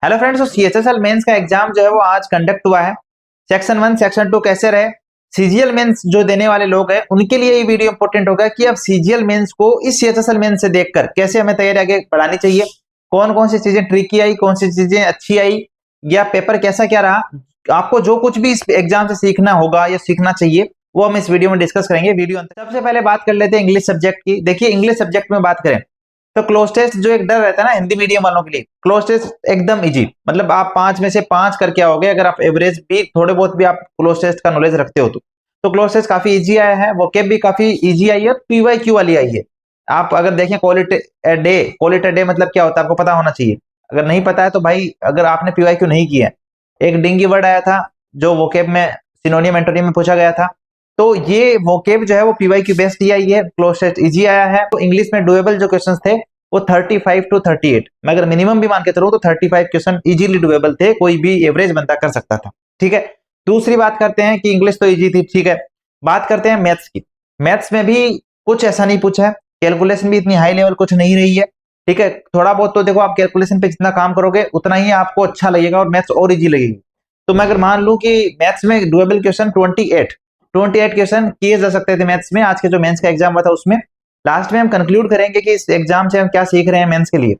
Hello friends, तो CHSL mains का exam जो है वो आज कंडक्ट हुआ है। सेक्शन 1 सेक्शन 2 कैसे रहे, सीजीएल मेंस जो देने वाले लोग हैं उनके लिए ये वीडियो इंपॉर्टेंट होगा कि अब सीजीएल मेंस को इस सीएचएसएल मेंस से देखकर कैसे हमें तैयारी आगे बढ़ानी चाहिए, कौन कौन सी चीजें ट्रिकी आई, कौन सी चीजें अच्छी आई, या पेपर कैसा क्या रहा। आपको जो कुछ भी इस एग्जाम से सीखना होगा या सीखना चाहिए वो हम इस वीडियो में डिस्कस करेंगे। वीडियो सबसे पहले बात कर लेते हैं इंग्लिश सब्जेक्ट की। देखिए, इंग्लिश सब्जेक्ट में बात करें तो क्लोज टेस्ट जो एक डर रहता है ना हिंदी मीडियम वालों के लिए, क्लोज टेस्ट एकदम इजी, मतलब आप 5 में से 5 करके आओगे अगर आप एवरेज भी थोड़े बहुत भी आप क्लोज टेस्ट का नॉलेज रखते हो तो क्लोज टेस्ट काफी इजी आया है। वोकेब भी काफी इजी आई है, पीवाईक्यू वाली आई है। आप अगर देखें क्वालिटी डे मतलब क्या होता है आपको पता होना चाहिए। अगर नहीं पता है तो भाई, अगर आपने पीवाईक्यू नहीं किया, एक डिंगी वर्ड आया था जो वोकेब में सिनोनियम एंटोनियम में पूछा गया था, तो ये वोकेब जो है वो पीवाईक्यू बेस्ड ही आई है। क्लोज टेस्ट इजी आया है। तो इंग्लिश में डुएबल जो क्वेश्चंस थे वो 35 to 38, मैं अगर मिनिमम भी मान के चलूं तो 35 क्वेश्चन इजीली डुएबल थे, कोई भी एवरेज बंदा कर सकता था। ठीक है, दूसरी बात करते हैं कि इंग्लिश तो इजी थी, ठीक है। बात करते हैं मैथ्स की। मैथ्स में भी कुछ ऐसा नहीं पूछा है, कैलकुलेशन भी इतनी हाई लेवल कुछ नहीं रही है। ठीक है, थोड़ा बहुत तो देखो, आप कैलकुलेशन पे जितना काम करोगे उतना ही आपको अच्छा लगेगा और मैथ्स और इजी लगेगी। तो मैं अगर मान लूं कि मैथ्स में डुएबल क्वेश्चन 28 क्वेश्चन किए जा सकते थे मैथ्स में, आज के जो मेंस का एग्जाम हुआ था उसमें। लास्ट में हम कंक्लूड करेंगे कि इस एग्जाम से हम क्या सीख रहे हैं मेंस के लिए।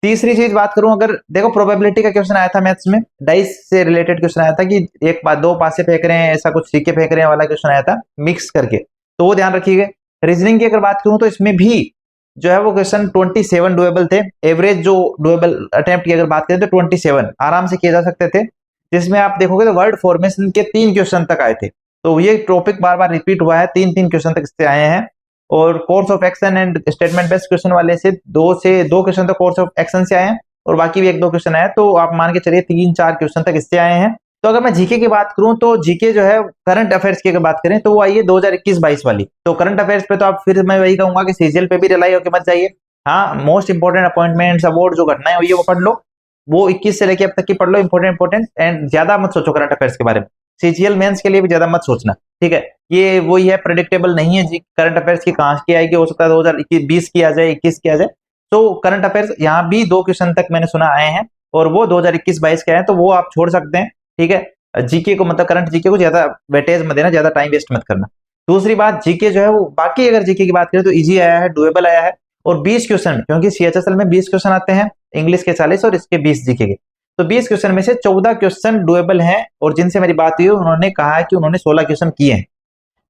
तीसरी चीज बात करूं, अगर देखो प्रोबेबिलिटी का क्वेश्चन आया था मैथ्स में, डाइस से रिलेटेड क्वेश्चन आया था कि एक बात दो पासे फेंक रहे हैं, ऐसा कुछ सीखे फेंक रहे हैं वाला क्वेश्चन आया था मिक्स करके, तो वो ध्यान रखिएगा। रीजनिंग की अगर बात करूं तो इसमें भी जो है वो क्वेश्चन 27 डुएबल थे। एवरेज जो डुएबल अटेम्प्ट की अगर बात करें तो 27 आराम से किए जा सकते थे, जिसमें आप देखोगे तो वर्ड फॉर्मेशन के 3 क्वेश्चन तक आए थे। तो ये टॉपिक बार बार रिपीट हुआ है, 3 क्वेश्चन तक इससे आए हैं। और course of action and statement based question वाले से दो क्वेश्चन तो कोर्स ऑफ एक्शन से आए हैं और बाकी भी 1-2 क्वेश्चन आए, तो आप मान के चलिए 3-4 क्वेश्चन तक इससे आए हैं। तो अगर मैं जीके की बात करूं तो जीके जो है करंट अफेयर्स की अगर बात करें तो वो आई है 2021-22 वाली। तो करंट अफेयर्स पे तो आप फिर मैं वही कहूंगा कि सीजीएल पे भी रिलाई होकर मत जाइए। हाँ, मोस्ट इंपोर्टेंट अपॉइंटमेंट्स अवार्ड जो घटनाएं हुई है वो पढ़ लो, वो 21 से लेके अब तक की पढ़ लो, इंपोर्टेंट एंड ज्यादा मत सोचो करंट अफेयर्स के बारे में। सीजीएल मेंस के लिए भी ज्यादा मत सोचना, ठीक है। ये वही है, प्रेडिक्टेबल नहीं है जी करंट अफेयर्स की, कहां की आएगी, हो सकता है 2020 की आ जाए, 21 की आ जाए। तो करंट अफेयर्स यहाँ भी 2 क्वेश्चन तक मैंने सुना आए हैं और वो 2021-22 के हैं, तो वो आप छोड़ सकते हैं। ठीक है, जीके को मतलब करंट जीके को ज्यादा वेटेज मत देना, ज्यादा टाइम वेस्ट मत करना। दूसरी बात, जीके जो है वो बाकी अगर जीके की बात करें तो इजी आया है, डुएबल आया है। और 20 क्वेश्चन, क्योंकि सीएचएसएल में 20 क्वेश्चन आते हैं, इंग्लिश के 40 और इसके 20 जीके के, तो 20 क्वेश्चन में से 14 क्वेश्चन डुएबल हैं। और जिनसे मेरी बात हुई उन्होंने कहा कि उन्होंने 16 क्वेश्चन किए हैं।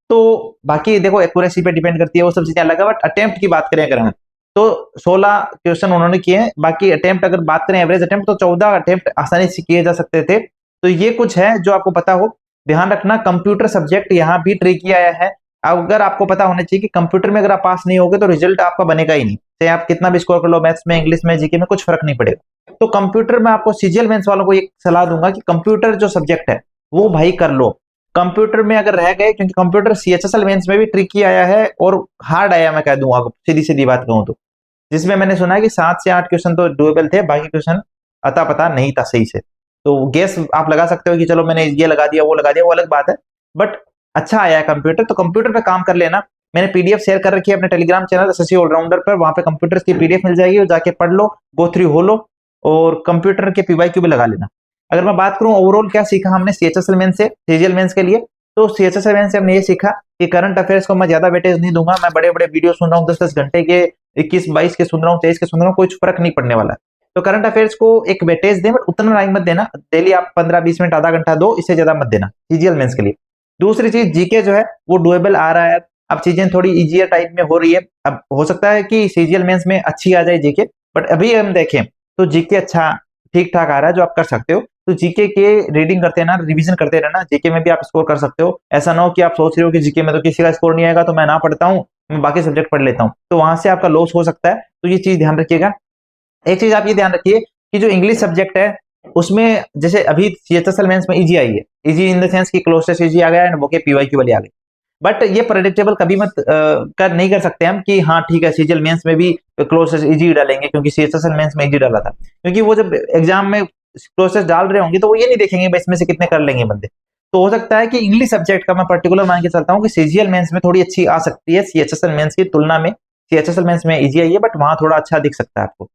तो बाकी देखो एक्यूरेसी पे डिपेंड करती है, वो सब चीजें अलग है, बट अटेम्प्ट की बात करें अगर हम तो 16 क्वेश्चन उन्होंने किए हैं। बाकी अटेम्प्ट अगर बात करें एवरेज अटेम्प्ट तो 14 अटेम्प्ट आसानी से किए जा सकते थे। तो ये कुछ है जो आपको पता हो। ध्यान रखना, कंप्यूटर सब्जेक्ट यहाँ भी ट्रिकी आया है। अगर आपको पता होना चाहिए कि कंप्यूटर में अगर आप पास नहीं होगे तो रिजल्ट आपका बनेगा ही नहीं, चाहे आप कितना भी स्कोर कर लो, मैथ्स में, इंग्लिश में, जीके में कुछ फर्क नहीं पड़ेगा। तो कंप्यूटर में आपको सीजीएल मेंस वालों को एक सलाह दूंगा कि कंप्यूटर जो सब्जेक्ट है वो भाई कर लो। कंप्यूटर में अगर रह गए, क्योंकि कंप्यूटर सीएचएसएल मेंस में भी ट्रिकी आया है और हार्ड आया, मैं कह दूंगा सीधी सीधी बात कहूं तो, जिसमें मैंने सुना है कि 7 से 8 क्वेश्चन तो डुएबल थे, बाकी क्वेश्चन अता पता नहीं था सही से। तो गेस आप लगा सकते हो कि चलो मैंने ये लगा दिया वो लगा दिया, वो अलग बात है, बट अच्छा आया है कंप्यूटर। तो कंप्यूटर पे काम कर लेना। मैंने पीडीएफ शेयर कर रखी है अपने टेलीग्राम चैनल एसएससी ऑलराउंडर पर, वहां पे कंप्यूटर की पीडीएफ मिल जाएगी, जाके पढ़ लो, गो थ्रू हो लो और कंप्यूटर के पीवाईक्यू भी लगा लेना। अगर मैं बात करूं ओवरऑल क्या सीखा हमने सीएचएसएल मेंस से सीजीएल मेंस के लिए, तो सीएचएसएल मेंस से हमने ये सीखा कि करंट अफेयर्स को मैं ज्यादा वेटेज नहीं दूंगा। मैं बड़े बड़े वीडियो सुन रहा हूँ 10-10 घंटे के, 21-22 के सुन रहा हूँ, 23 के सुन रहा हूँ, कुछ फर्क नहीं पड़ने वाला है। तो करंट अफेयर्स को एक वेटेज दें, बट उतना टाइम मत देना। डेली आप 15-20 मिनट आधा घंटा दो, इससे ज्यादा मत देना सीजीएल मेंस के लिए। दूसरी चीज, जीके जो है वो डुएबल आ रहा है, अब चीजें थोड़ी इजियर टाइप में हो रही है। अब हो सकता है कि सीजीएल मेंस में अच्छी आ जाए जीके, बट अभी हम देखें तो जीके अच्छा ठीक ठाक आ रहा है जो आप कर सकते हो। तो जीके के रीडिंग करते रहना, रिवीजन करते रहना, जीके में भी आप स्कोर कर सकते हो। ऐसा ना हो कि आप सोच रहे हो कि जीके में तो किसी का स्कोर नहीं आएगा तो मैं ना पढ़ता हूँ, मैं बाकी सब्जेक्ट पढ़ लेता हूँ, तो वहां से आपका लॉस हो सकता है। तो ये चीज ध्यान रखिएगा। एक चीज आप ये ध्यान रखिए कि जो इंग्लिश सब्जेक्ट है उसमें जैसे अभी सीएचएसएल मेंस में इजी आई है, इजी इन द सेंस कि क्लोज टेस्ट इजी आ गया एंड वोके पीवाईक्यू वाली आ गई, बट ये प्रेडिक्टेबल कभी मत नहीं कर सकते हम कि हाँ ठीक है सीजीएल मेंस में भी क्लोज टेस्ट इजी डालेंगे क्योंकि सीएचएसएल मेंस में इजी डाला था। क्योंकि वो जब एग्जाम में क्लोज टेस्ट डाल रहे होंगे तो वो ये नहीं देखेंगे भाई इसमें से कितने कर लेंगे बंदे। तो हो सकता है कि इंग्लिश सब्जेक्ट का मैं पर्टिकुलर मान के चलता हूँ कि सीजीएल मेंस में थोड़ी अच्छी आ सकती है सीएचएसएल मेंस की तुलना में। सीएचएसएल मेंस में इजी आई है बट वहां थोड़ा अच्छा दिख सकता है आपको।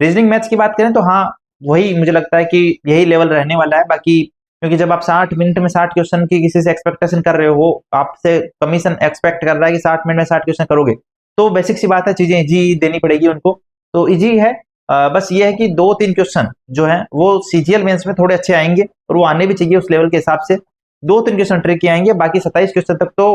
रीजनिंग मैथ्स की बात करें तो हाँ वही मुझे लगता है कि यही लेवल रहने वाला है। बाकी क्योंकि जब आप 60 मिनट में 60 क्वेश्चन की किसी से एक्सपेक्टेशन कर रहे हो, आपसे कमीशन एक्सपेक्ट कर रहा है कि 60 मिनट में 60 क्वेश्चन करोगे, तो बेसिक सी बात है, चीजें इजी देनी पड़ेगी उनको। तो इजी है, बस ये है कि 2-3 क्वेश्चन जो है वो सीजीएल मेंस में थोड़े अच्छे आएंगे, और वो आने भी चाहिए उस लेवल के हिसाब से। 2-3 क्वेश्चन ट्रिक के आएंगे, बाकी 27 क्वेश्चन तक तो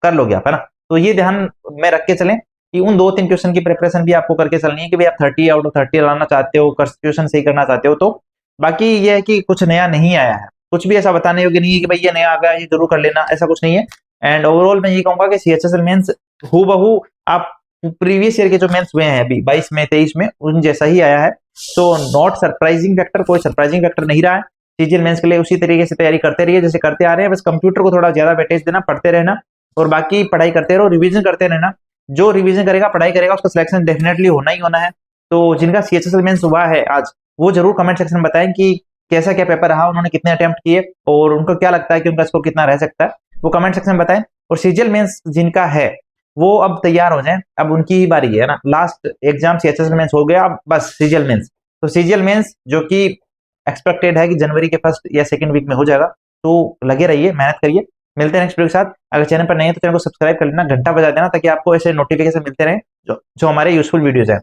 कर लोगे आप, है ना। तो ये ध्यान में रख के चलें कि उन 2-3 क्वेश्चन की प्रिपरेशन भी आपको करके चलनी है कि भाई आप 30 आउट ऑफ 30 लाना चाहते हो, क्वेश्चन सही करना चाहते हो। तो बाकी ये है कि कुछ नया नहीं आया है, कुछ भी ऐसा बताने योग्य नहीं है कि भाई ये नया आ गया, ये जरूर कर लेना, ऐसा कुछ नहीं है। एंड ओवरऑल मैं ये कहूंगा कि सीएचएसएल मेंस हूबहू आप प्रीवियस ईयर के जो मेंस हुए हैं अभी 22 में 23 में, उन जैसा ही आया है। तो नॉट सरप्राइजिंग फैक्टर, कोई सरप्राइजिंग फैक्टर नहीं रहा है। सीजीएल मेंस के लिए उसी तरीके से तैयारी करते रहिए जैसे करते आ रहे हैं, बस कंप्यूटर को थोड़ा ज्यादा वेटेज देना, पढ़ते रहना, और बाकी पढ़ाई करते रहो, रिवीजन करते रहना। जो रिवीजन करेगा, पढ़ाई करेगा, उसका सिलेक्शन डेफिनेटली होना ही होना है। तो जिनका सीएचएसएल मेंस हुआ है आज, वो जरूर कमेंट सेक्शन में बताएं कि कैसा क्या पेपर रहा, उन्होंने कितने अटेम्प्ट किए, और उनको क्या लगता है कि उनका स्कोर कितना रह सकता है, वो कमेंट सेक्शन में बताएं। और सीजीएल मेंस जिनका है वो अब तैयार हो जाएं, अब उनकी ही बारी है ना। लास्ट एग्जाम सीएचएसएल मेंस हो गया, अब बस सीजीएल मेंस। तो सीजीएल मेंस जो कि एक्सपेक्टेड है कि जनवरी के फर्स्ट या सेकंड वीक में हो जाएगा, तो लगे रहिए, मेहनत करिए। मिलते हैं नेक्स्ट वीडियो के साथ। अगर चैनल पर नए हैं तो चैनल को सब्सक्राइब कर लेना, घंटा बजा देना, ताकि आपको ऐसे नोटिफिकेशन मिलते रहे जो हमारे यूजफुल वीडियोज हैं।